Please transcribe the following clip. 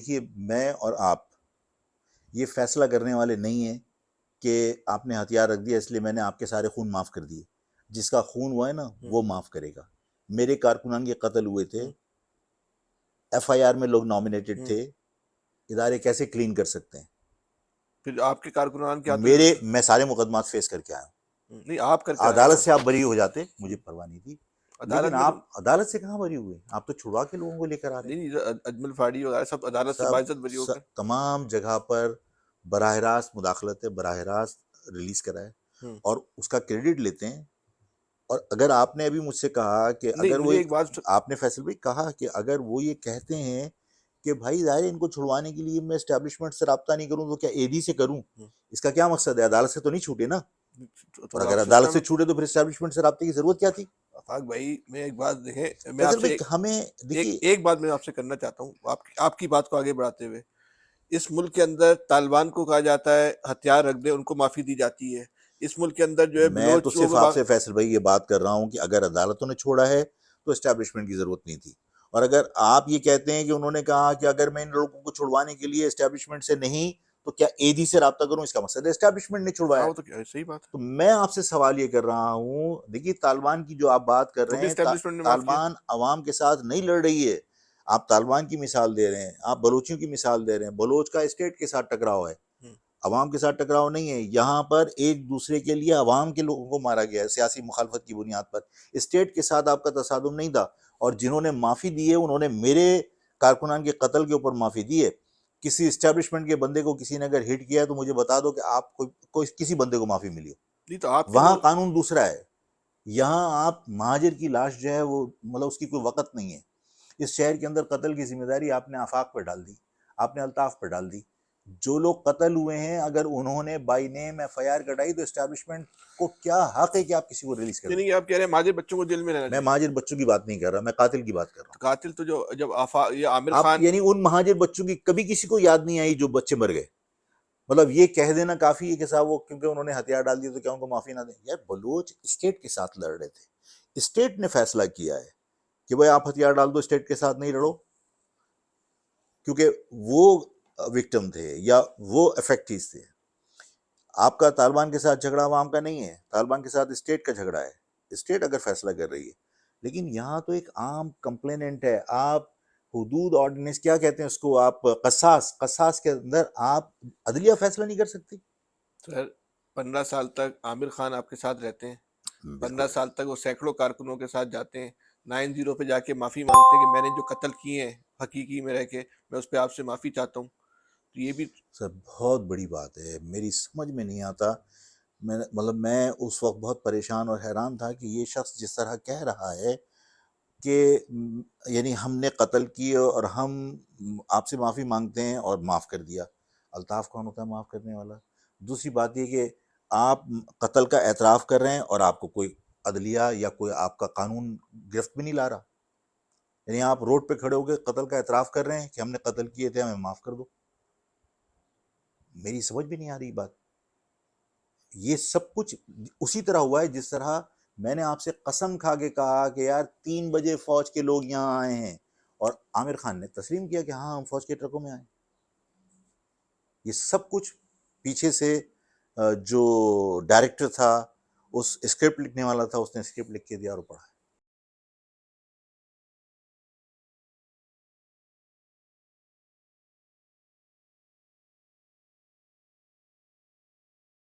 دیکھیے میں اور آپ یہ فیصلہ کرنے والے نہیں ہیں کہ آپ نے ہتھیار رکھ دیا اس لیے میں نے آپ کے سارے خون معاف کر دیے. جس کا خون ہوا ہے نا وہ معاف کرے گا. میرے کارکنان کے قتل ہوئے تھے, ایف آئی آر میں لوگ نامینیٹڈ تھے, ادارے کیسے کلین کر سکتے ہیں؟ پھر آپ کے کارکنان کیا میں سارے مقدمات فیس کر کے آیا ہوں. نہیں آپ کر کے عدالت سے آپ بری ہو جاتے, مجھے پرواہ نہیں تھی, لیکن میں آپ عدالت سے کہاں بری ہوئے؟ آپ تو چھڑوا کے لوگوں کو لے کر آ رہے ہیں. نہیں اجمل فاڑی وغیرہ سب عدالت سے باعزت بری ہو کر تمام جگہ پر براہ راست مداخلت ہے, براہ راست ریلیز کرا ہے اور اس کا کریڈٹ لیتے ہیں. اور اگر آپ نے ابھی مجھ سے کہا کہ اگر وہ آپ نے فیصل بھائی کہا کہ اگر وہ یہ کہتے ہیں کہ بھائی ظاہر ان کو چھڑوانے کے لیے میں اسٹیبلشمنٹ سے رابطہ نہیں کروں تو کیا اے ڈی سے کروں, اس کا کیا مقصد ہے؟ عدالت سے تو نہیں چھوٹے نا, اور اگر عدالت سے چھوٹے تو پھر اسٹیبلشمنٹ سے رابطے کی ضرورت کیا تھی؟ آفاق بھائی میں ایک بات دیکھیں, میں فیصل بھائی ہمیں ایک بات میں آپ سے کرنا چاہتا ہوں, آپ کی بات کو آگے بڑھاتے ہوئے. اس ملک کے اندر طالبان کو کہا جاتا ہے ہتھیار رکھ دے, ان کو معافی دی جاتی ہے. اس ملک کے اندر جو ہے میں تو صرف آپ سے فیصل بھائی یہ بات کر رہا ہوں کہ اگر عدالتوں نے چھوڑا ہے تو اسٹیبلشمنٹ کی ضرورت نہیں تھی. اور اگر آپ یہ کہتے ہیں کہ انہوں نے کہا کہ اگر میں ان لوگوں کو چھڑوانے کے لیے اسٹیبلشمنٹ سے نہیں تو کیا اے ڈی سے رابطہ کروں, اس کا مقصد ہے اسٹیبلشمنٹ نے چھڑوایا. صحیح بات. تو میں آپ سے سوال یہ کر رہا ہوں, دیکھیے طالبان کی جو آپ بات کر رہے ہیں, طالبان عوام کے ساتھ نہیں لڑ رہی ہے. آپ طالبان کی مثال دے رہے ہیں, آپ بلوچیوں کی مثال دے رہے ہیں. بلوچ کا اسٹیٹ کے ساتھ ٹکراؤ ہے, عوام کے ساتھ ٹکراؤ نہیں ہے. یہاں پر ایک دوسرے کے لیے عوام کے لوگوں کو مارا گیا ہے سیاسی مخالفت کی بنیاد پر. اسٹیٹ کے ساتھ آپ کا تصادم نہیں تھا. اور جنہوں نے معافی دی ہے انہوں نے میرے کارکنان کے قتل کے اوپر معافی دی ہے. کسی اسٹیبلشمنٹ کے بندے کو کسی نے اگر ہٹ کیا ہے تو مجھے بتا دو کہ آپ کو کسی بندے کو معافی ملی ہو. وہاں قانون دوسرا ہے. یہاں آپ مہاجر کی لاش جو ہے وہ مطلب اس کی کوئی وقت نہیں ہے. اس شہر کے اندر قتل کی ذمہ داری آپ نے آفاق پہ ڈال دی, آپ نے الطاف پہ ڈال دی. جو لوگ قتل ہوئے ہیں اگر انہوں نے by name F I R کٹائی تو اسٹیبلشمنٹ کو کیا حق ہے کہ آپ کسی کو ریلیز کریں؟ نہیں آپ کہہ رہے ہیں مہاجر بچوں کو جیل میں رہنا میں مہاجر بچوں کی بات نہیں کر رہا, میں قاتل کی بات کر رہا ہوں. قاتل تو جو جب یہ عامر آپ خان یعنی ان مہاجر بچوں کی کبھی کسی کو یاد نہیں آئی جو بچے مر گئے. مطلب یہ کہہ دینا کافی ہے کہ صاحب وہ کیونکہ انہوں نے ہتھیار ڈال دیے تو کیا ان کو معافی نہ دیں؟ یار بلوچ اسٹیٹ کے ساتھ لڑ رہے تھے, اسٹیٹ نے فیصلہ کیا ہے کہ بھائی آپ ہتھیار ڈال دو, اسٹیٹ کے ساتھ نہیں لڑو, کیونکہ وہ وکٹم تھے یا وہ افیکٹیز تھے. آپ کا طالبان کے ساتھ جھگڑا عوام کا نہیں ہے, طالبان کے ساتھ اسٹیٹ کا جھگڑا ہے. اسٹیٹ اگر فیصلہ کر رہی ہے, لیکن یہاں تو ایک عام کمپلیننٹ ہے. آپ حدود آرڈیننس کیا کہتے ہیں اس کو, آپ قصاص کے اندر آپ عدلیہ فیصلہ نہیں کر سکتی. سر 15 سال تک عامر خان آپ کے ساتھ رہتے ہیں, 15 سال تک وہ سینکڑوں کارکنوں کے ساتھ جاتے ہیں, 9-0 پہ جا کے معافی مانگتے ہیں کہ میں نے جو قتل کیے ہیں حقیقی میں رہ کے میں اس پہ آپ سے معافی چاہتا ہوں. تو یہ بھی سر بہت بڑی بات ہے, میری سمجھ میں نہیں آتا. میں اس وقت بہت پریشان اور حیران تھا کہ یہ شخص جس طرح کہہ رہا ہے کہ یعنی ہم نے قتل کیے اور ہم آپ سے معافی مانگتے ہیں اور معاف کر دیا. الطاف کون ہوتا ہے معاف کرنے والا؟ دوسری بات یہ کہ آپ قتل کا اعتراف کر رہے ہیں اور آپ کو کوئی عدلیہ یا کوئی آپ کا قانون گرفت بھی نہیں لا رہا. یعنی آپ روڈ پہ کھڑے ہو کے قتل کا اعتراف کر رہے ہیں کہ ہم نے قتل کیے تھے, ہمیں معاف کر دو. میری سمجھ بھی نہیں آ رہی بات. یہ سب کچھ اسی طرح ہوا ہے جس طرح میں نے آپ سے قسم کھا کے کہا کہ یار 3 بجے فوج کے لوگ یہاں آئے ہیں اور عامر خان نے تسلیم کیا کہ ہاں ہم فوج کے ٹرکوں میں آئے. یہ سب کچھ پیچھے سے جو ڈائریکٹر تھا, اس اسکرپٹ لکھنے والا تھا, اس نے اسکرپٹ لکھ کے دیا اور پڑھا.